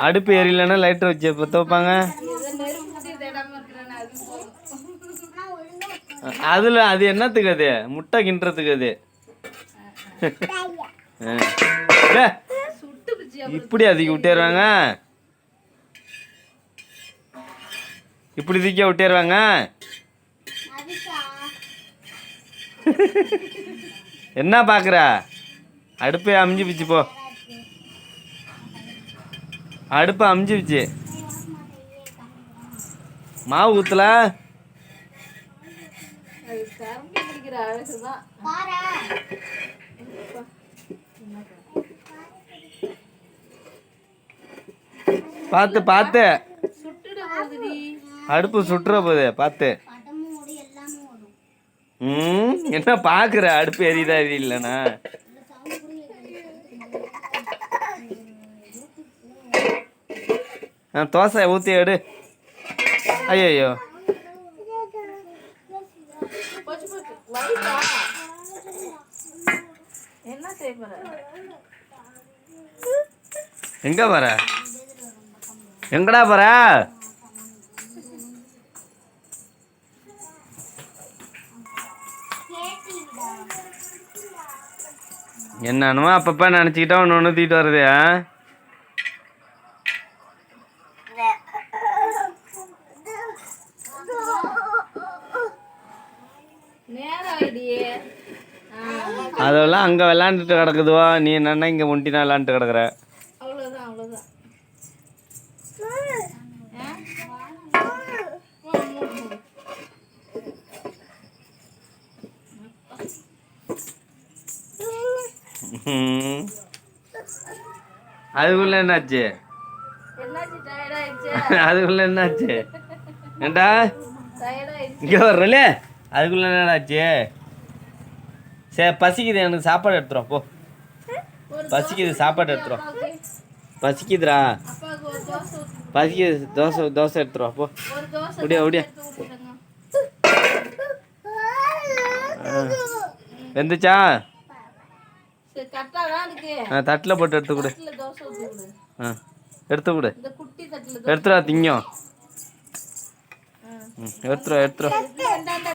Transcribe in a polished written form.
அடுப்பு எரியலன்னா லைட்டர் வச்சு பற்ற வைப்பாங்க. அதில் அது என்னத்துக்கு? அது முட்டை கிண்டுறதுக்கு. அது இப்படி அதுக்கு விட்டேருவாங்க. இப்படி தூக்கியா விட்டேருவாங்க. என்ன பார்க்குற? அடுப்பே அமிஞ்சு பிச்சு போ. அடுப்பு அமிஞ்சு பிச்சு. மாவு ஊற்றல. பார்த்து பார்த்து அடுப்பு சுட்டுற போகுது. பார்த்து. என்ன பார்க்குற? அடுப்பு எரியுதா இல்லைண்ணா? தோசை ஊற்றி எடு. ஐயோ எங்க வர? எங்கடா போற? என்னன்னுமா அப்பப்ப நினச்சிக்கிட்டா ஒன்று ஒன்று தூக்கிட்டு வருது. அதெல்லாம் அங்கே விளாண்டுட்டு கிடக்குதுவா. நீ என்னன்னா இங்கே ஒண்டினா விளாண்டுட்டு கிடக்குற. அதுக்குள்ள என்னாச்சு? அதுக்குள்ள என்னாச்சு? ஏண்டா இங்கே வர்றல? அதுக்குள்ள என்னடாச்சு? சரி பசிக்குது, எனக்கு சாப்பாடு எடுத்துரும் போ. பசிக்குது, சாப்பாடு எடுத்துரும். பசிக்குதுடா, பசிக்குது. தோசை எடுத்துரும் போ. அப்படியா அப்படியா வெந்துச்சா? தட்டில் போட்டு எடுத்து கொடு. எடுத்து கொடு. எடுத்துடா திங்கும். எடுத்துரும்.